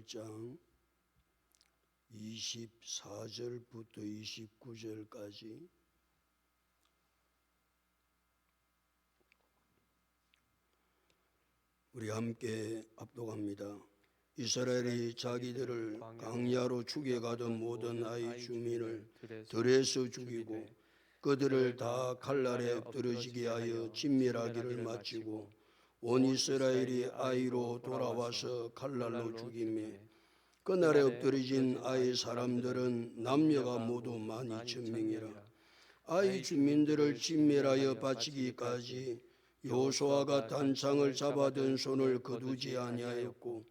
1장 24절부터 29절까지 우리 함께 압독합니다. 이스라엘이 자기들을 광야로 죽여가던 모든 아이 주민을 들에서 죽이고 그들을 다 칼날에 엎드러지게 하여 진멸하기를 마치고 온 이스라엘이 아이로 돌아와서 칼날로 죽이매 그날에 엎드러진 아이 사람들은 남녀가 모두 12,000명이라. 아이 주민들을 진멸하여 바치기까지 여호수아가 단창을 잡아든 손을 거두지 아니하였고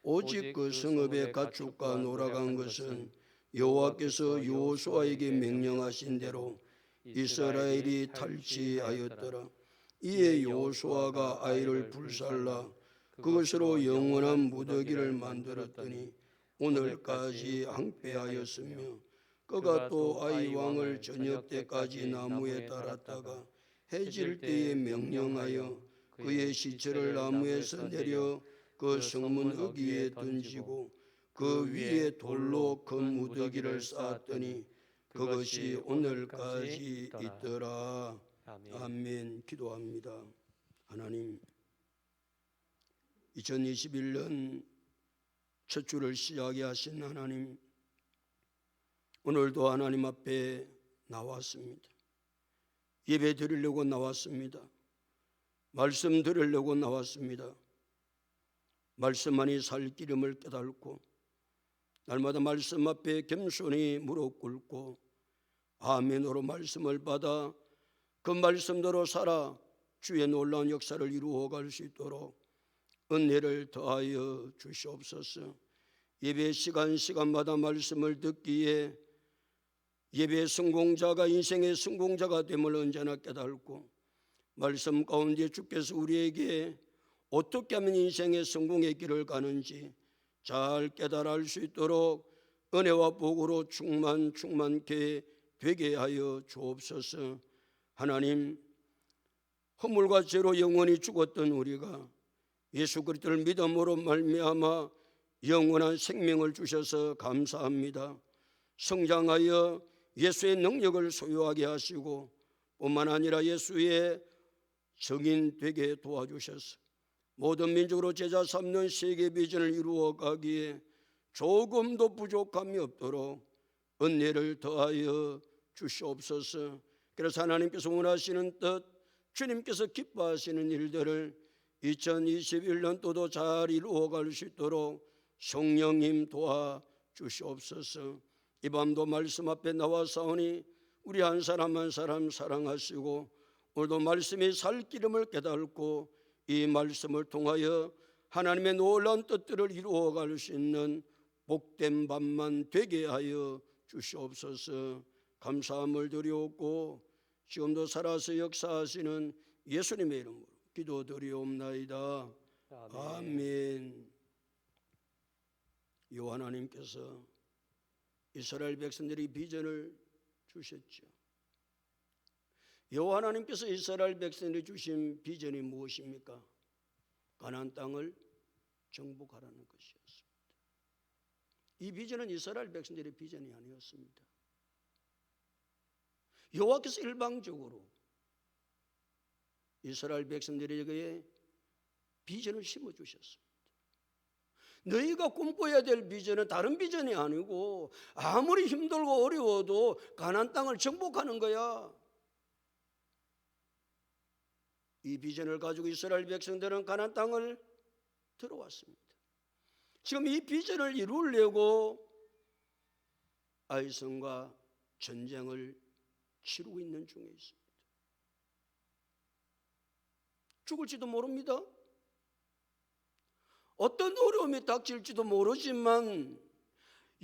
오직 그 성읍의 가축과 놀아간 것은 여호와께서 여호수아에게 명령하신 대로 이스라엘이 탈취하였더라. 이에 여호수아가 아이를 불살라 그것으로 영원한 무더기를 만들었더니 오늘까지 항폐하였으며 그가 또 아이 왕을 저녁 때까지 나무에 달았다가 해질 때에 명령하여 그의 시체를 나무에서 내려 그 성문 어귀에 던지고 그 위에 돌로 큰 무더기를 쌓았더니 그것이 오늘까지 있더라. 아멘. 기도합니다. 하나님, 2021년 첫 주를 시작하게 하신 하나님, 오늘도 하나님 앞에 나왔습니다. 예배 드리려고 나왔습니다. 말씀 들으려고 나왔습니다. 말씀만이 살 기름을 깨닫고 날마다 말씀 앞에 겸손히 무릎 꿇고 아멘으로 말씀을 받아 그 말씀대로 살아 주의 놀라운 역사를 이루어갈 수 있도록 은혜를 더하여 주시옵소서. 예배 시간마다 말씀을 듣기에 예배의 성공자가 인생의 성공자가 됨을 언제나 깨닫고 말씀 가운데 주께서 우리에게 어떻게 하면 인생의 성공의 길을 가는지 잘 깨달아 알 수 있도록 은혜와 복으로 충만케 되게 하여 주옵소서. 하나님, 허물과 죄로 영원히 죽었던 우리가 예수 그리스도를 믿음으로 말미암아 영원한 생명을 주셔서 감사합니다. 성장하여 예수의 능력을 소유하게 하시고 뿐만 아니라 예수의 증인 되게 도와주셔서 모든 민족으로 제자 삼는 세계 비전을 이루어가기에 조금도 부족함이 없도록 은혜를 더하여 주시옵소서. 그래서 하나님께서 원하시는 뜻, 주님께서 기뻐하시는 일들을 2021년도도 잘 이루어갈 수 있도록 성령님 도와주시옵소서. 이 밤도 말씀 앞에 나와사오니 우리 한 사람 한 사람 사랑하시고 오늘도 말씀의 살 기름을 깨닫고 이 말씀을 통하여 하나님의 놀라운 뜻들을 이루어갈 수 있는 복된 밤만 되게 하여 주시옵소서. 감사함을 드리옵고 지금도 살아서 역사하시는 예수님의 이름으로 기도드리옵나이다. 아멘. 여호와 하나님께서 이스라엘 백성들이 비전을 주셨죠. 여호와 하나님께서 이스라엘 백성들이 주신 비전이 무엇입니까? 가나안 땅을 정복하라는 것이었습니다. 이 비전은 이스라엘 백성들의 비전이 아니었습니다. 여호와께서 일방적으로 이스라엘 백성들에게 비전을 심어주셨습니다. 너희가 꿈꿔야 될 비전은 다른 비전이 아니고 아무리 힘들고 어려워도 가나안 땅을 정복하는 거야. 이 비전을 가지고 이스라엘 백성들은 가나안 땅을 들어왔습니다. 지금 이 비전을 이루려고 아이성과 전쟁을 치르고 있는 중에 있습니다. 죽을지도 모릅니다. 어떤 어려움이 닥칠지도 모르지만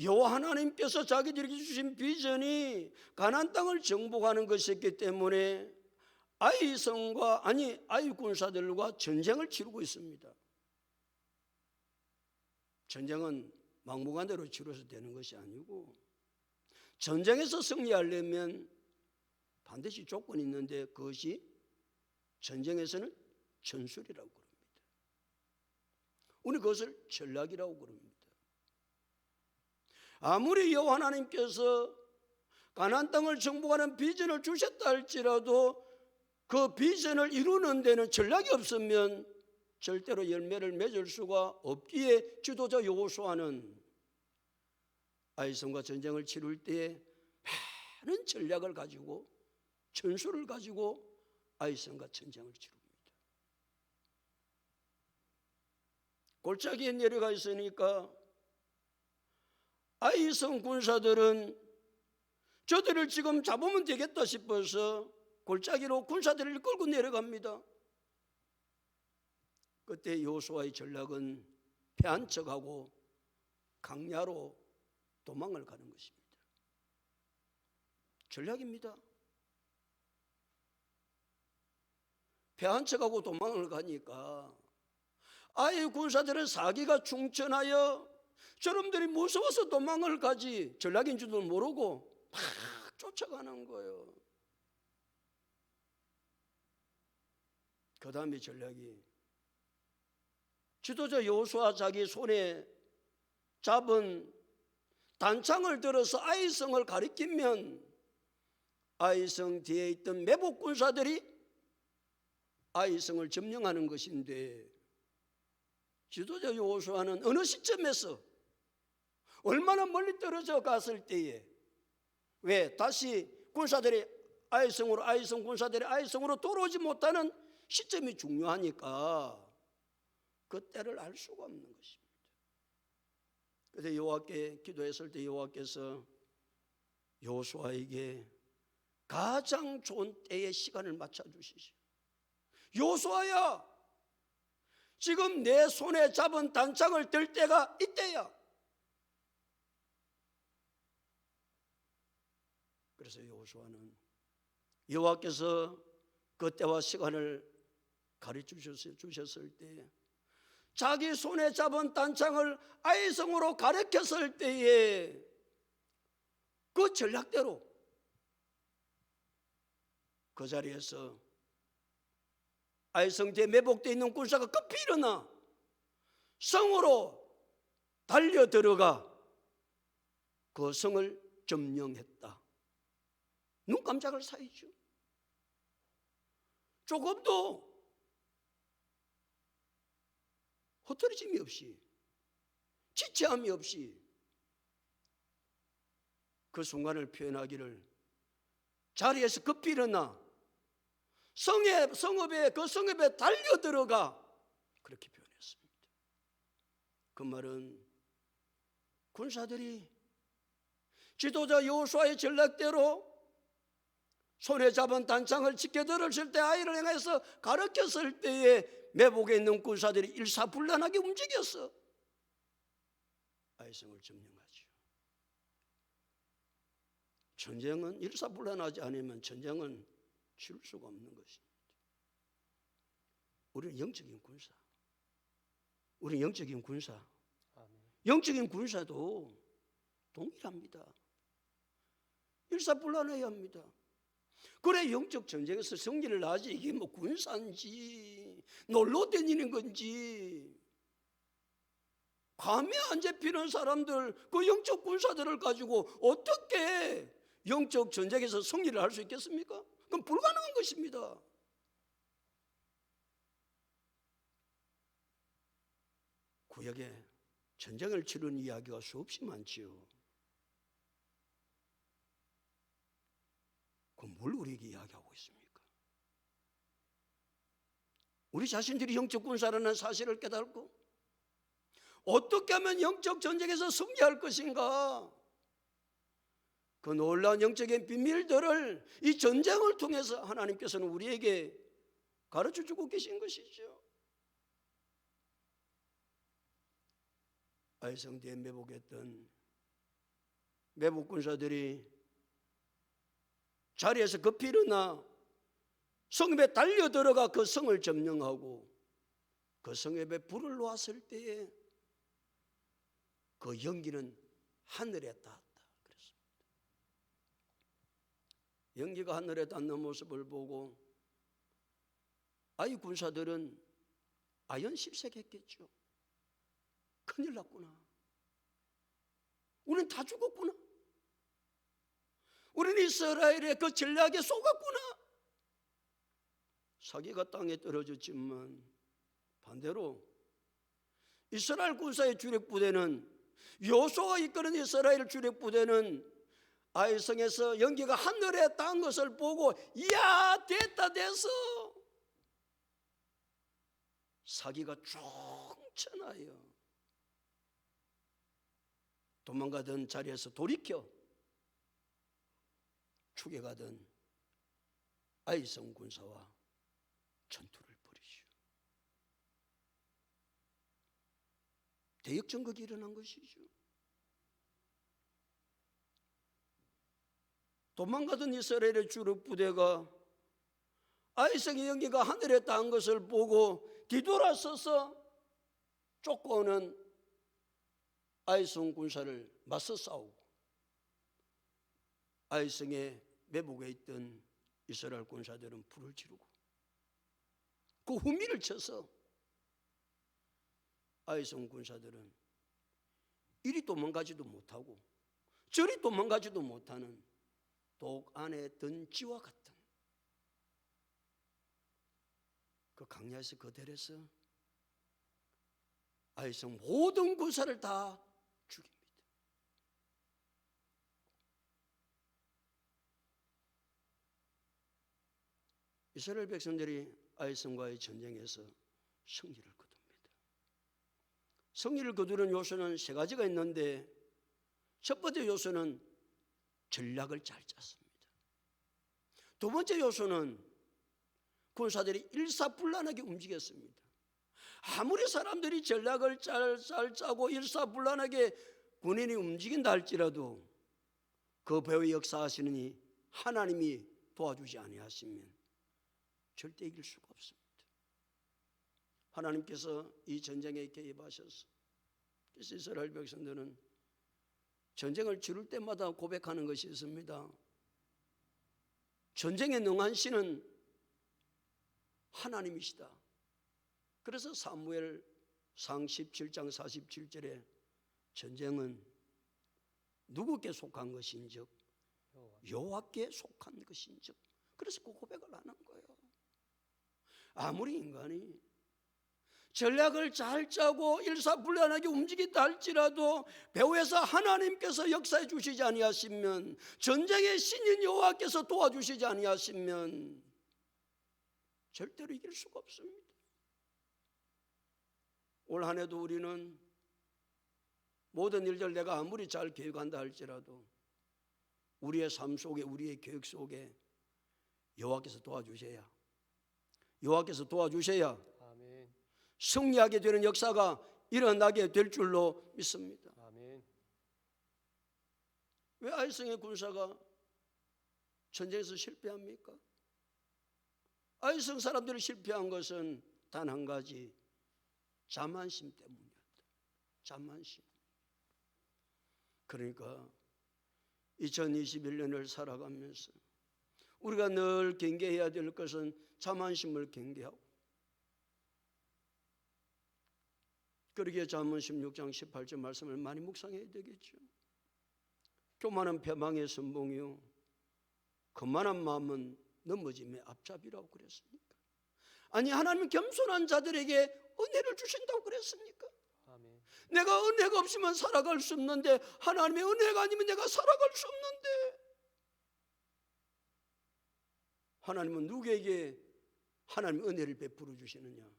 여호와 하나님께서 자기들에게 주신 비전이 가나안 땅을 정복하는 것이었기 때문에 아이성과 아이 군사들과 전쟁을 치르고 있습니다. 전쟁은 막무가내로 치러서 되는 것이 아니고 전쟁에서 승리하려면 반드시 조건이 있는데 그것이 전쟁에서는 전술이라고 그럽니다. 우리 그것을 전략이라고 그럽니다. 아무리 여호와 하나님께서 가나안 땅을 정복하는 비전을 주셨다 할지라도 그 비전을 이루는 데는 전략이 없으면 절대로 열매를 맺을 수가 없기에 지도자 여호수아는 아이성과 전쟁을 치룰 때에 많은 전략을 가지고 전술을 가지고 아이성과 전쟁을 치릅니다. 골짜기에 내려가 있으니까 아이성 군사들은 저들을 지금 잡으면 되겠다 싶어서 골짜기로 군사들을 끌고 내려갑니다. 그때 여호수아의 전략은 패한 척하고 강야로 도망을 가는 것입니다. 전략입니다. 패한 척하고 도망을 가니까 아이 군사들은 사기가 충천하여 저놈들이 무서워서 도망을 가지 전략인 줄도 모르고 막 쫓아가는 거예요. 그 다음에 전략이 지도자 여호수아 자기 손에 잡은 단창을 들어서 아이성을 가리키면 아이성 뒤에 있던 매복 군사들이 아이성을 점령하는 것인데 지도자 여호수아는 어느 시점에서 얼마나 멀리 떨어져 갔을 때에 왜 다시 군사들이 아이성 군사들이 아이성으로 돌아오지 못하는 시점이 중요하니까 그 때를 알 수가 없는 것입니다. 그래서 여호와께 기도했을 때 여호와께서 여호수아에게 가장 좋은 때의 시간을 맞춰주시죠. 여호수아야, 지금 내 손에 잡은 단창을 들 때가 이때야. 그래서 여호수아는 여호와께서 그 때와 시간을 가르쳐 주셨을 때 자기 손에 잡은 단창을 아이성으로 가리켰을 때에 그 전략대로 그 자리에서 아이성 뒤에 매복되어 있는 군사가 급히 일어나 성으로 달려 들어가 그 성을 점령했다. 눈 깜짝할 사이죠. 조금도 허투루짐이 없이 지체함이 없이 그 순간을 표현하기를 자리에서 급히 일어나 성읍에 달려들어가 그렇게 표현했습니다. 그 말은 군사들이 지도자 여호수아의 전략대로 손에 잡은 단창을 지켜들었을 때 아이를 향해서 가르쳤을 때에 매복에 있는 군사들이 일사불란하게 움직였어. 아이성을 점령하죠. 전쟁은 일사불란하지 않으면 전쟁은 치를 수가 없는 것입니다. 우리는 영적인 군사. 우리는 영적인 군사. 영적인 군사도 동일합니다. 일사불란해야 합니다. 그래 영적 전쟁에서 승리를 하지 이게 뭐 군사인지 놀러 다니는 건지 감이 안 잡히는 사람들 그 영적 군사들을 가지고 어떻게 영적 전쟁에서 승리를 할 수 있겠습니까? 그건 불가능한 것입니다. 구약에 전쟁을 치르는 이야기가 수없이 많지요. 그럼 뭘 우리에게 이야기하고 있습니까? 우리 자신들이 영적 군사라는 사실을 깨닫고 어떻게 하면 영적 전쟁에서 승리할 것인가? 그 놀라운 영적인 비밀들을 이 전쟁을 통해서 하나님께서는 우리에게 가르쳐주고 계신 것이죠. 아이성 뒤에 매복했던 매복 군사들이 자리에서 급히 일어나 성읍에 달려들어가 그 성을 점령하고 그 성읍에 불을 놓았을 때에 그 연기는 하늘에 닿았다 그랬습니다. 연기가 하늘에 닿는 모습을 보고 아이 군사들은 아연실색했겠죠. 큰일 났구나. 우리는 우리는 다 죽었구나. 우리는 이스라엘의 그 전략에 속았구나. 사기가 땅에 떨어졌지만 반대로 이스라엘 군사의 주력 부대는, 여호수아가 이끄는 이스라엘 주력 부대는 아이성에서 연기가 하늘에 닿은 것을 보고 이야 됐다 됐어. 사기가 충천하여 도망가던 자리에서 돌이켜 추격하던 아이성 군사와 전투를 벌이죠. 대역전극이 일어난 것이죠. 도망가던 이스라엘의 주력 부대가 아이성의 연기가 하늘에 닿은 것을 보고 뒤돌아서서 쫓아오는 아이성 군사를 맞서 싸우고, 아이성의 매복에 있던 이스라엘 군사들은 불을 지르고 그 후미를 쳐서 아이성 군사들은 이리 도망가지도 못하고 저리 도망가지도 못하는 독 안에 든 쥐와 같은 그 강야에서 거델에서 아이성 모든 군사를 다 죽입니다. 이스라엘 백성들이 아이성과의 전쟁에서 승리를 거둡니다. 승리를 거두는 요소는 세 가지가 있는데, 첫 번째 요소는 전략을 잘 짰습니다. 두 번째 요소는 군사들이 일사불란하게 움직였습니다. 아무리 사람들이 전략을 잘 짜고 일사불란하게 군인이 움직인다 할지라도 그 배후에 역사하시는 하나님이 도와주지 아니하시면 절대 이길 수가 없습니다. 하나님께서 이 전쟁에 개입하셔서, 그래서 이스라엘 백성들은 전쟁을 치를 때마다 고백하는 것이 있습니다. 전쟁에 능한 신은 하나님이시다. 그래서 사무엘상 17장 47절에 전쟁은 누구께 속한 것인즉 여호와께 속한 것인즉, 그래서 그 고백을 하는 거예요. 아무리 인간이 전략을 잘 짜고 일사불란하게 움직인다 할지라도 배후에서 하나님께서 역사해 주시지 아니하시면, 전쟁의 신인 여호와께서 도와주시지 아니하시면 절대로 이길 수가 없습니다. 올 한 해도 우리는 모든 일들 내가 아무리 잘 계획한다 할지라도 우리의 삶 속에, 우리의 계획 속에 여호와께서 도와주셔야, 여호와께서 도와주셔야 아멘. 승리하게 되는 역사가 일어나게 될 줄로 믿습니다. 아멘. 왜 아이성의 군사가 전쟁에서 실패합니까? 아이성 사람들이 실패한 것은 단 한 가지, 자만심 때문이었다. 자만심. 그러니까 2021년을 살아가면서 우리가 늘 경계해야 될 것은 자만심을 경계하고, 그러기에 잠언 16장 18절 말씀을 많이 묵상해야 되겠죠. 교만은 패망의 선봉이요 거만한 마음은 넘어짐의 앞잡이라고 그랬습니까? 아니, 하나님은 겸손한 자들에게 은혜를 주신다고 그랬습니까? 아멘. 내가 은혜가 없으면 살아갈 수 없는데, 하나님의 은혜가 아니면 내가 살아갈 수 없는데, 하나님은 누구에게 하나님 은혜를 베풀어 주시느냐?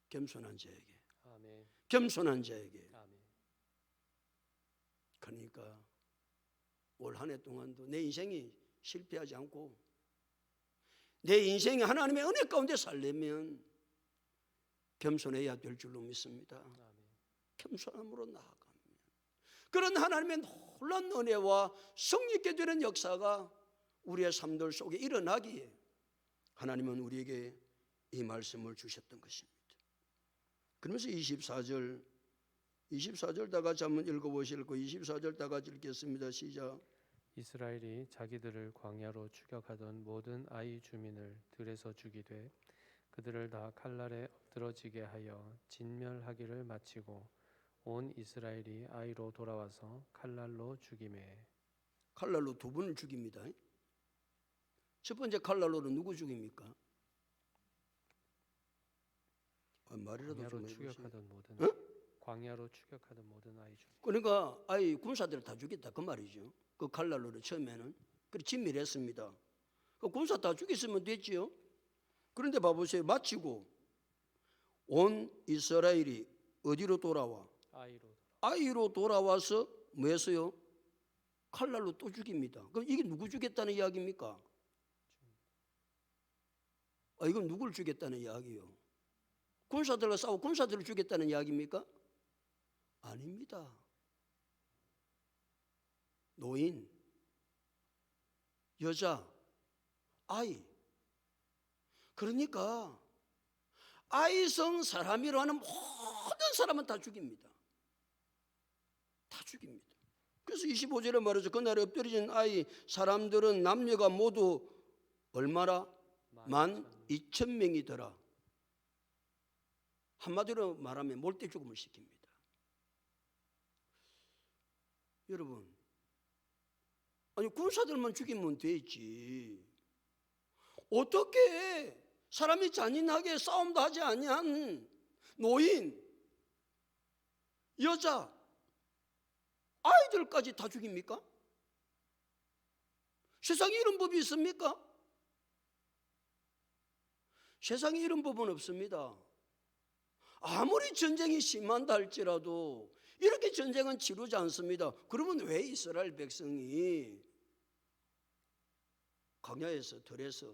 겸손한 자에게. 아멘. 겸손한 자에게. 아멘. 그러니까 올 한 해 동안도 내 인생이 실패하지 않고 내 인생이 하나님의 은혜 가운데 살려면 겸손해야 될 줄로 믿습니다. 아멘. 겸손함으로 나아가면 그런 하나님의 놀라운 은혜와 성령 있게 되는 역사가 우리의 삶들 속에 일어나기에 하나님은 우리에게 이 말씀을 주셨던 것입니다. 그러면서 24절 다 같이 한번 읽어보실 거. 24절 다 같이 읽겠습니다. 시작. 이스라엘이 자기들을 광야로 추격하던 모든 아이 주민을 들에서 죽이되 그들을 다 칼날에 엎드러지게 하여 진멸하기를 마치고 온 이스라엘이 아이로 돌아와서 칼날로 죽이매. 칼날로 두 분을 죽입니다. 첫 번째 칼날로는 누구 죽입니까? 말이라도 광야로 좀 해보세요. 추격하던 모든 응? 광야로 추격하던 모든 아이 중. 그러니까 아이 군사들을 다 죽였다 그 말이죠. 그 칼날로를 처음에는 그래 진밀했습니다. 그 군사 다 죽였으면 됐지요. 그런데 봐보세요. 마치고 온 이스라엘이 어디로 돌아와? 아이로 돌아와서 뭐 했어요? 칼날로 또 죽입니다. 그럼 이게 누구 죽였다는 이야기입니까? 이건 누굴 죽였다는 이야기요? 군사들과 싸워 군사들을 죽였다는 이야기입니까? 아닙니다. 노인, 여자, 아이. 그러니까 아이성 사람이라 하는 모든 사람은 다 죽입니다. 다 죽입니다. 그래서 25절에 말하죠. 그날에 엎드려진 아이 사람들은 남녀가 모두 얼마나? 12,000명이더라. 한마디로 말하면 몰대 죽음을 시킵니다. 여러분, 아니 군사들만 죽이면 되지. 어떻게 사람이 잔인하게 싸움도 하지 아니한 노인, 여자, 아이들까지 다 죽입니까? 세상에 이런 법이 있습니까? 세상에 이런 법은 없습니다. 아무리 전쟁이 심한다 할지라도 이렇게 전쟁은 치르지 않습니다. 그러면 왜 이스라엘 백성이 광야에서 들에서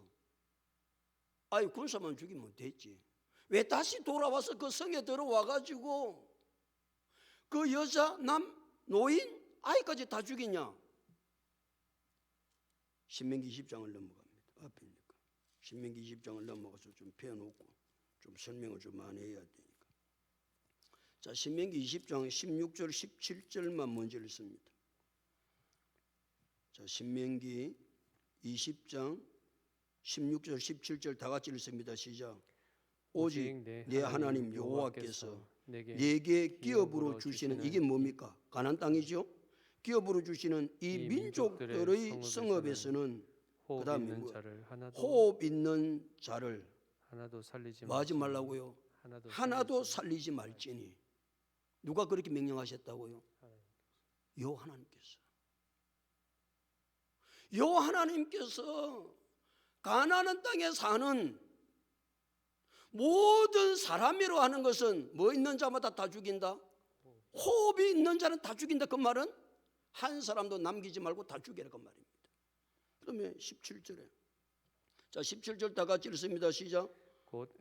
아이 군사만 죽이면 됐지. 왜 다시 돌아와서 그 성에 들어와 가지고 그 여자, 남, 노인, 아이까지 다 죽이냐? 신명기 20장을 넘어갑니다. 앞이니까. 신명기 20장을 넘어가서 좀 펴놓고 좀 설명을 좀 많이 해야 되니까. 자, 신명기 20장 16절 17절만 먼저 읽습니다. 자, 신명기 20장 16절 17절 다 같이 읽습니다. 시작. 오직 내 하나님 여호와께서 내게 기업으로 주시는 이게 뭡니까? 가나안 땅이죠. 기업으로 주시는 이 민족들의 성읍에서는 그다음에 호흡 있는 자를 하나도 살리지 뭐 하지 말라고요? 하나도 살리지 말지니. 누가 그렇게 명령하셨다고요? 여 하나님께서 가나안 땅에 사는 모든 사람이로 하는 것은 뭐 있는 자마다 다 죽인다. 호흡이 있는 자는 다 죽인다. 그 말은 한 사람도 남기지 말고 다 죽여라 그 말입니다. 그러면 17절에 자 17절 다 같이 읽습니다. 시작. 곧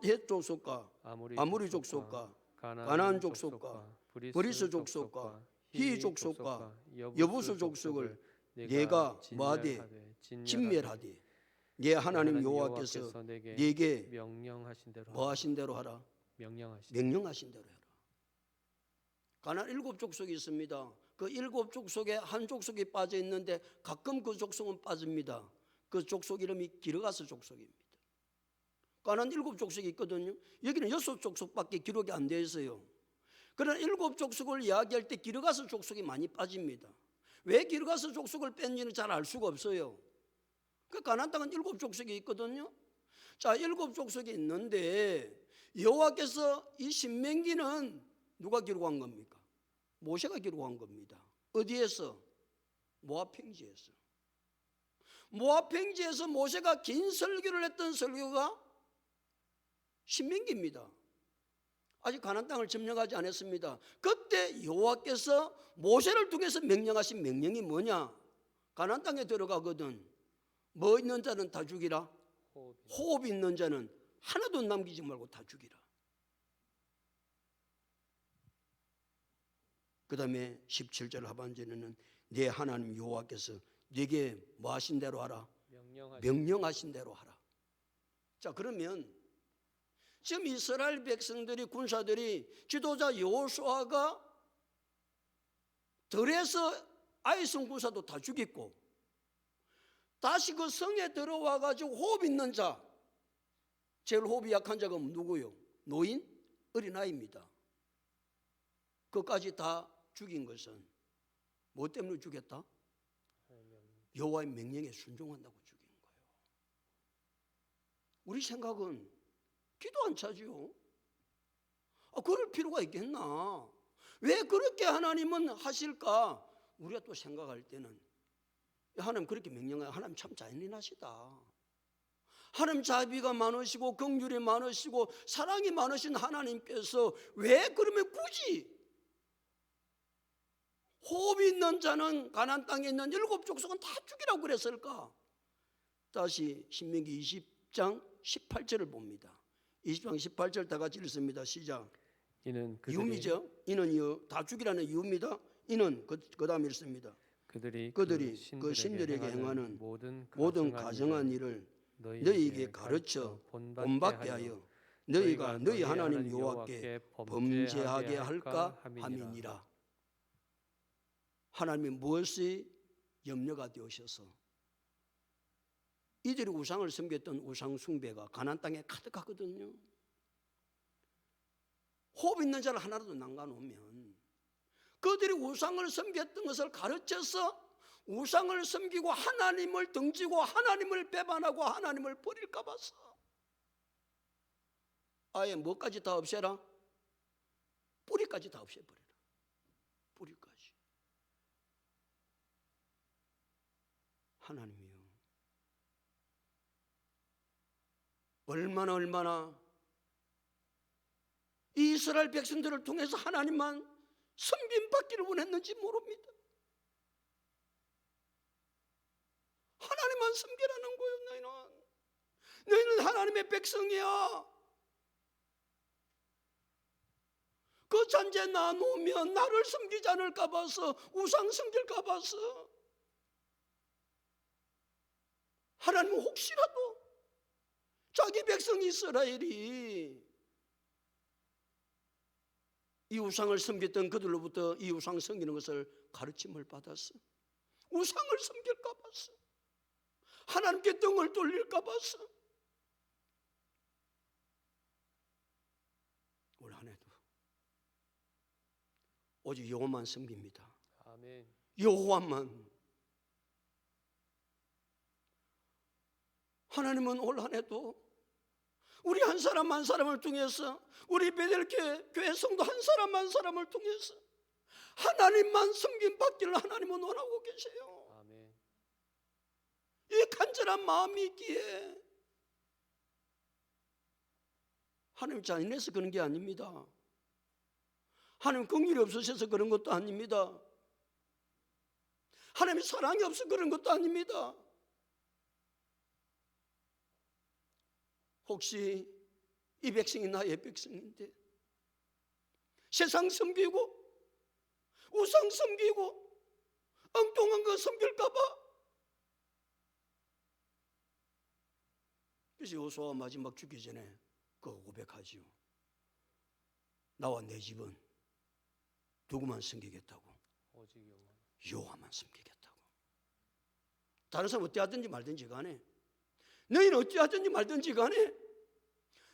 헷 족속과 아모리 족속과 가나안 족속과 브리스 족속과 히 족속과 여부스 족속을 내가 뭐하되 진멸하되 네 하나님 여호와께서 네게 명령하신 대로 뭐 하신 대로 하라. 명령하신 대로 해라. 가나안 7족속이 있습니다. 그 7족속에 한 족속이 빠져 있는데 가끔 그 족속은 빠집니다. 그 족속 이름이 기르가스 족속입니다. 가나안 7족속이 있거든요. 여기는 6족속밖에 기록이 안 되어 있어요. 그러나 7족속을 이야기할 때 기르가스 족속이 많이 빠집니다. 왜 기르가스 족속을 뺀지는 잘 알 수가 없어요. 그 가나안 땅은 7족속이 있거든요. 자, 7족속이 있는데 여호와께서 이 신명기는 누가 기록한 겁니까? 모세가 기록한 겁니다. 어디에서? 모압 평지에서. 모압 평지에서 모세가 긴 설교를 했던 설교가 신명기입니다. 아직 가나안 땅을 점령하지 않았습니다. 그때 여호와께서 모세를 통해서 명령하신 명령이 뭐냐? 가나안 땅에 들어가거든 뭐 있는 자는 다 죽이라. 호흡 있는 자는 하나도 남기지 말고 다 죽이라. 그 다음에 17절 하반절에는 내 하나님 여호와께서 네게 뭐 하신 대로 하라? 명령하신 대로 하라. 자, 그러면 지금 이스라엘 백성들이 군사들이 지도자 여호수아가 들에서 아이성 군사도 다 죽였고 다시 그 성에 들어와 가지고 호흡 있는 자, 제일 호흡이 약한 자가 누구요? 노인, 어린아이입니다. 그까지 다 죽인 것은 뭐 때문에 죽였다? 여호와의 명령에 순종한다고 죽인 거예요. 우리 생각은 기도 안 차지요. 그럴 필요가 있겠나? 왜 그렇게 하나님은 하실까? 우리가 또 생각할 때는 하나님 그렇게 명령해요. 하나님 참 잔인하시다. 하나님 자비가 많으시고 긍휼이 많으시고 사랑이 많으신 하나님께서 왜 그러면 굳이 호흡이 있는 자는 가나안 땅에 있는 7 족속은 다 죽이라고 그랬을까? 다시 신명기 20장 18절을 봅니다. 20장 18절 다 같이 읽습니다. 시작. 이는 이유미죠. 이는 이유 다 죽이라는 이유입니다. 이는 그 다음 읽습니다. 그들이 그 신들에게 행하는 모든 가정한 일을 너희에게 가르쳐 본받게 하여 너희가 너희 하나님 여호와께 범죄하게 할까 함이니라. 하나님이 무엇이 염려가 되오셔서 이들이 우상을 섬겼던 우상 숭배가 가나안 땅에 가득하거든요. 호흡 있는 자를 하나라도 남겨놓으면 그들이 우상을 섬겼던 것을 가르쳐서 우상을 섬기고 하나님을 등지고 하나님을 배반하고 하나님을 버릴까 봐서 아예 뭐까지 다 없애라? 뿌리까지 다 없애버려라. 뿌리까지. 하나님이요, 얼마나 이스라엘 백성들을 통해서 하나님만 섬김받기를 원했는지 모릅니다. 하나님만 섬기라는 거예요. 너희는 하나님의 백성이야. 그 잔재 놔놓으면 나를 섬기지 않을까 봐서, 우상 섬길까 봐서 하나님은 혹시라도 자기 백성 이스라엘이 이 우상을 섬겼던 그들로부터 이 우상 섬기는 것을 가르침을 받았어. 우상을 섬길까 봐서, 하나님께 등을 돌릴까 봐서 올 한 해도 오직 여호와만 섬깁니다. 아멘. 여호와만. 하나님은 올 한 해도 우리 한 사람 한 사람을 통해서, 우리 베델교회 성도 한 사람 한 사람을 통해서 하나님만 섬김받기를 하나님은 원하고 계세요. 아멘. 이 간절한 마음이 있기에 하나님 잔인해서 그런 게 아닙니다. 하나님 긍휼이 없으셔서 그런 것도 아닙니다. 하나님 사랑이 없어서 그런 것도 아닙니다. 혹시 이 백성이 나의 백성인데 세상 섬기고 우상 섬기고 엉뚱한 거 섬길까 봐, 그래서 여호수아가 마지막 죽기 전에 그거 고백하지요. 나와 내 집은 누구만 섬기겠다고? 오직 여호와만 섬기겠다고. 다른 사람 어찌 하든지 말든지 간에, 너희는 어찌 하든지 말든지 간에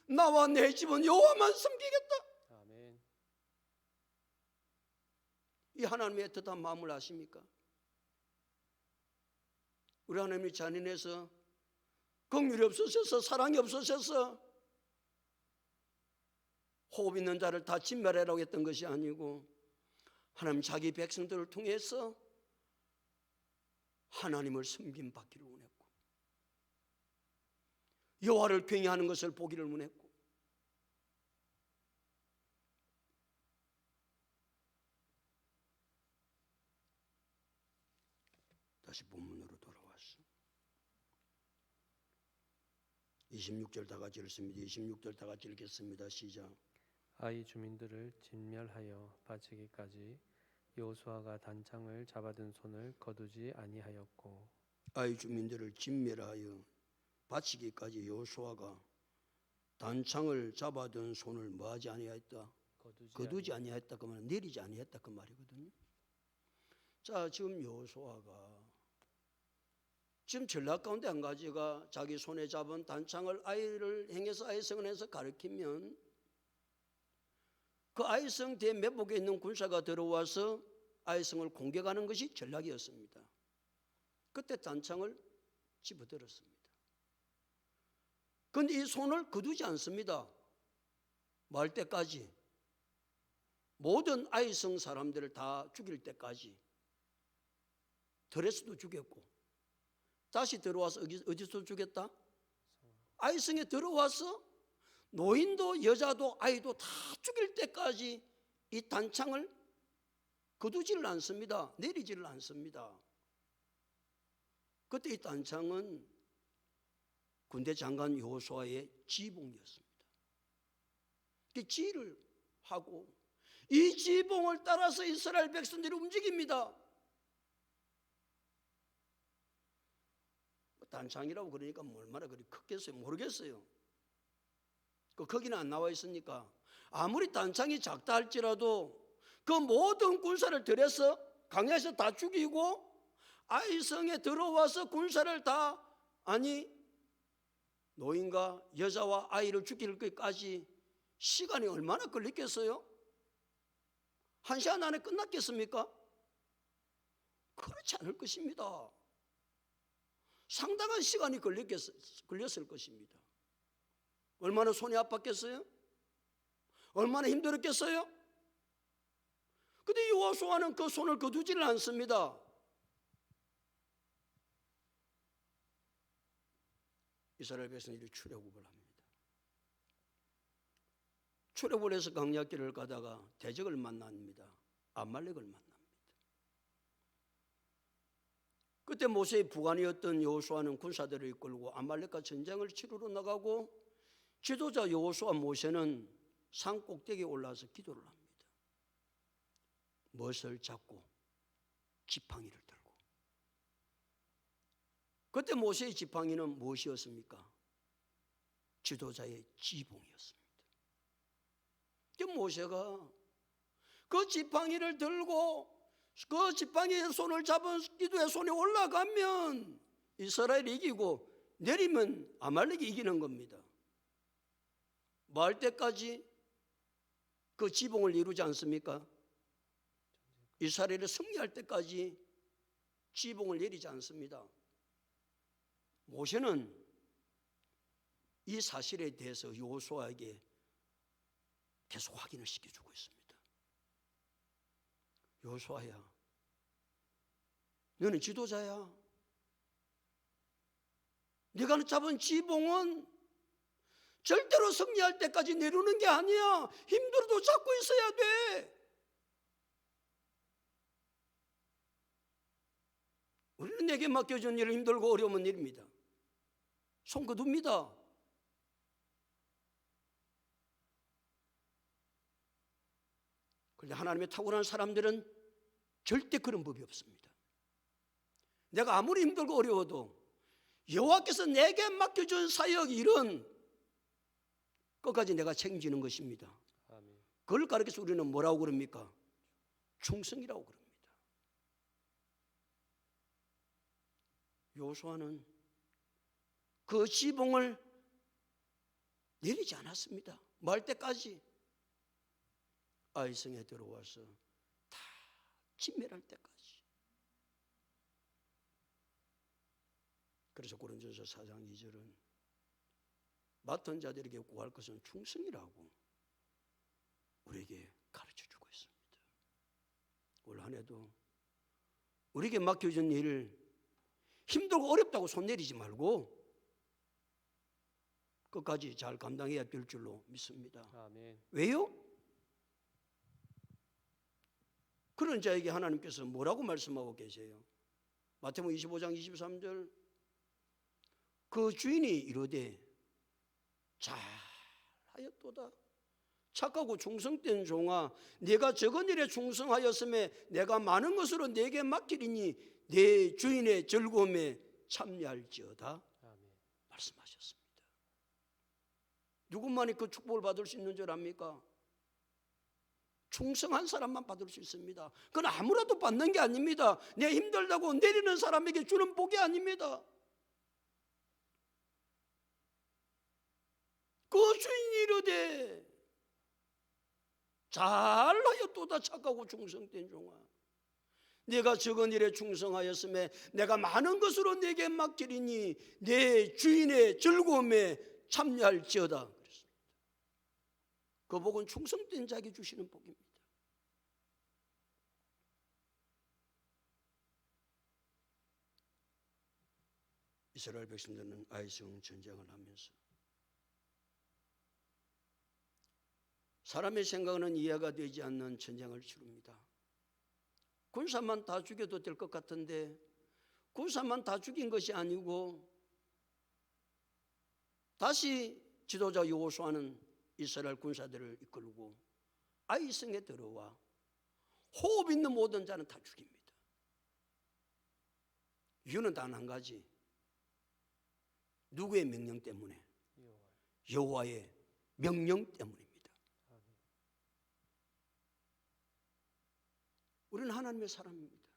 나와 내 집은 여호와만 섬기겠다. 아멘. 이 하나님의 애틋한 마음을 아십니까? 우리 하나님이 잔인해서 긍휼이 없으셔서 사랑이 없으셔서 호흡 있는 자를 다 진멸하라고 했던 것이 아니고, 하나님 자기 백성들을 통해서 하나님을 섬김받기를 원했고 여호와를 경외하는 것을 보기를 원했고, 다시 본문으로 돌아왔어. 26절 다 같이 읽습니다. 26절 다 같이 읽겠습니다. 시작. 아이 주민들을 진멸하여 바치기까지 여호수아가 단창을 잡아든 손을 거두지 아니하였고, 아이 주민들을 진멸하여 바치기까지 여호수아가 단창을 잡아든 손을 뭐하지 아니하였다? 거두지 아니하였다. 그 말은 내리지 아니하였다 그 말이거든요. 자, 지금 여호수아가 지금 전략 가운데 한 가지가 자기 손에 잡은 단창을 아이를 행해서 아이 성원해서 가르치면 그 아이성 대매복에 있는 군사가 들어와서 아이성을 공격하는 것이 전략이었습니다. 그때 단창을 집어들었습니다. 그런데 이 손을 거두지 않습니다. 말 때까지, 모든 아이성 사람들을 다 죽일 때까지. 드레스도 죽였고, 다시 들어와서 어디서 죽였다? 아이성에 들어와서 노인도 여자도 아이도 다 죽일 때까지 이 단창을 거두지를 않습니다. 내리지를 않습니다. 그때 이 단창은 군대 장관 여호수아의 지봉이었습니다. 그 지휘를 하고 이 지봉을 따라서 이스라엘 백성들이 움직입니다. 단창이라고 그러니까 얼마나 그리 크겠어요? 모르겠어요. 거기는 안 나와 있으니까. 아무리 단창이 작다 할지라도 그 모든 군사를 들여서 강야에서 다 죽이고 아이성에 들어와서 군사를 다, 노인과 여자와 아이를 죽일 것까지 시간이 얼마나 걸렸겠어요? 1시간 안에 끝났겠습니까? 그렇지 않을 것입니다. 상당한 시간이 걸렸을 것입니다. 얼마나 손이 아팠겠어요? 얼마나 힘들었겠어요? 그런데 여호수아는 그 손을 거두지를 않습니다. 이스라엘 백성들이 출애굽을 합니다. 출애굽을 해서 광야길을 가다가 대적을 만납니다. 아말렉을 만납니다. 그때 모세의 부관이었던 여호수아는 군사들을 이끌고 아말렉과 전쟁을 치르러 나가고 지도자 여호수아 모세는 산 꼭대기에 올라와서 기도를 합니다. 못을 잡고 지팡이를 들고. 그때 모세의 지팡이는 무엇이었습니까? 지도자의 지봉이었습니다. 모세가 그 지팡이를 들고 그 지팡이에 손을 잡은 기도의 손이 올라가면 이스라엘이 이기고 내리면 아말렉이 이기는 겁니다. 뭐 할 때까지 그 지봉을 이루지 않습니까? 이스라엘이 승리할 때까지 지봉을 내리지 않습니다. 모세는 이 사실에 대해서 여호수아에게 계속 확인을 시켜주고 있습니다. 여호수아야, 너는 지도자야. 네가 잡은 지봉은 절대로 승리할 때까지 내려오는 게 아니야. 힘들어도 잡고 있어야 돼. 우리는 내게 맡겨준 일을 힘들고 어려운 일입니다. 손 거둡니다. 그런데 하나님의 탁월한 사람들은 절대 그런 법이 없습니다. 내가 아무리 힘들고 어려워도 여호와께서 내게 맡겨준 사역 일은 끝까지 내가 책임지는 것입니다. 아멘. 그걸 가르쳐서 우리는 뭐라고 그럽니까? 충성이라고 그럽니다. 여호수아는 그 지봉을 내리지 않았습니다. 뭐 할 때까지? 아이성에 들어와서 다 진멸할 때까지. 그래서 고린도전서 4장 2절은 맡은 자들에게 구할 것은 충성이라고 우리에게 가르쳐주고 있습니다. 올 한 해도 우리에게 맡겨진 일을 힘들고 어렵다고 손 내리지 말고 끝까지 잘 감당해야 될 줄로 믿습니다. 아멘. 왜요? 그런 자에게 하나님께서 뭐라고 말씀하고 계세요? 마태복음 25장 23절, 그 주인이 이르되 잘하였도다. 착하고 충성된 종아, 네가 적은 일에 충성하였음에 내가 많은 것으로 네게 맡기리니 네 주인의 즐거움에 참여할지어다. 아멘. 말씀하셨습니다. 누구만이 그 축복을 받을 수 있는 줄 압니까? 충성한 사람만 받을 수 있습니다. 그건 아무라도 받는 게 아닙니다. 내 힘들다고 내리는 사람에게 주는 복이 아닙니다. 그 주인이 이르되 잘하였도다 착하고 충성된 종아, 내가 적은 일에 충성하였음에 내가 많은 것으로 내게 맡기리니 내 주인의 즐거움에 참여할지어다. 그랬습니다. 그 복은 충성된 자에게 주시는 복입니다. 이스라엘 백성들은 아이성 전쟁을 하면서 사람의 생각은 이해가 되지 않는 전쟁을 치릅니다. 군사만 다 죽여도 될 것 같은데 군사만 다 죽인 것이 아니고 다시 지도자 여호수아는 이스라엘 군사들을 이끌고 아이성에 들어와 호흡 있는 모든 자는 다 죽입니다. 이유는 단 한 가지, 누구의 명령 때문에? 여호와의 명령 때문입니다. 우리는 하나님의 사람입니다.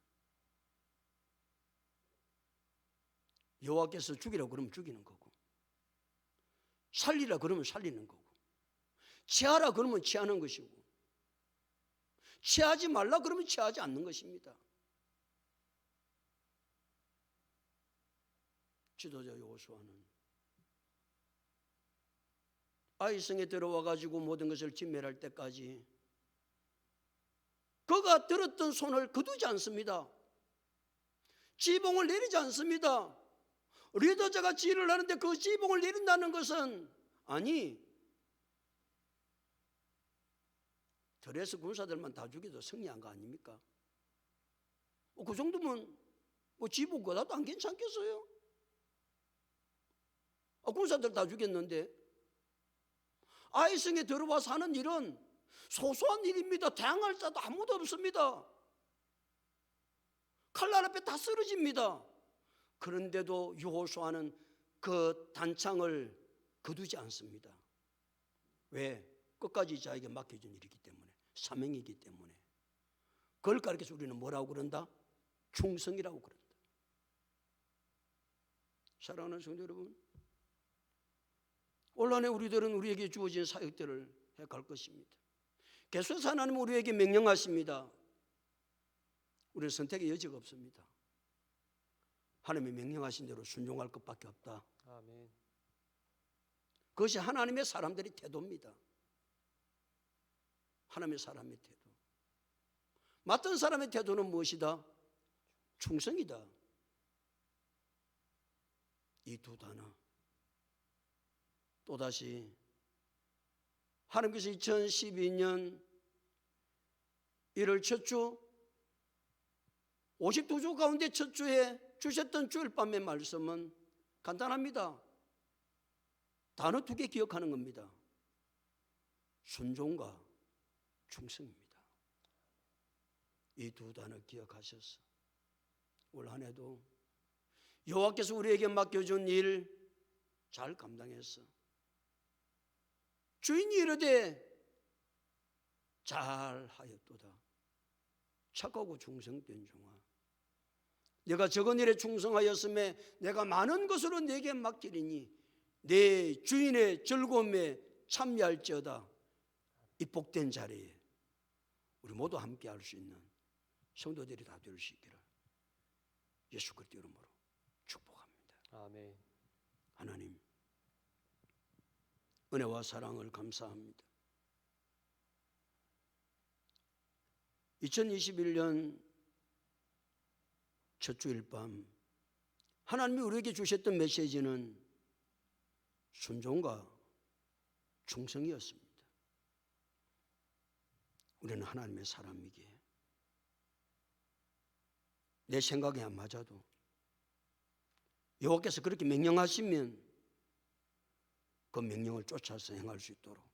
여호와께서 죽이라고 그러면 죽이는 거고, 살리라 그러면 살리는 거고, 취하라 그러면 취하는 것이고, 취하지 말라 그러면 취하지 않는 것입니다. 지도자 여호수아는 아이성에 들어와 가지고 모든 것을 진멸할 때까지 그가 들었던 손을 거두지 않습니다. 지봉을 내리지 않습니다. 리더자가 지휘를 하는데 그 지봉을 내린다는 것은, 아니, 들에서 군사들만 다 죽여도 승리한 거 아닙니까? 그 정도면 지봉 거다도 안 괜찮겠어요? 군사들 다 죽였는데. 아이성에 들어와 사는 일은 소소한 일입니다. 대항할 자도 아무도 없습니다. 칼날 앞에 다 쓰러집니다. 그런데도 여호수아는 그 단창을 거두지 않습니다. 왜? 끝까지 자에게 맡겨진 일이기 때문에, 사명이기 때문에. 그걸 가르쳐서 우리는 뭐라고 그런다? 충성이라고 그런다. 사랑하는 성도 여러분, 올 한해 우리들은 우리에게 주어진 사역들을 해갈 것입니다. 계속해서 하나님은 우리에게 명령하십니다. 우리는 선택의 여지가 없습니다. 하나님이 명령하신 대로 순종할 것밖에 없다. 아멘. 그것이 하나님의 사람들의 태도입니다. 하나님의 사람의 태도. 맡은 사람의 태도는 무엇이다? 충성이다. 이 두 단어. 또다시 하나님께서 2012년 1월 첫 주 52주 가운데 첫 주에 주셨던 주일 밤의 말씀은 간단합니다. 단어 2개 기억하는 겁니다. 순종과 충성입니다. 이 두 단어 기억하셔서 올 한 해도 여호와께서 우리에게 맡겨준 일 잘 감당해서 주인이 이르되 잘하였도다 착하고 충성된 종아, 내가 적은 일에 충성하였음에 내가 많은 것으로 내게 맡기리니 내 주인의 즐거움에 참여할지어다. 이 복된 자리에 우리 모두 함께 할 수 있는 성도들이 다 될 수 있기를 예수 그리스도 이름으로 축복합니다. 아멘. 하나님, 은혜와 사랑을 감사합니다. 2021년 첫 주일 밤 하나님이 우리에게 주셨던 메시지는 순종과 충성이었습니다. 우리는 하나님의 사람이기에 내 생각이 안 맞아도 여호와께서 그렇게 명령하시면 그 명령을 쫓아서 행할 수 있도록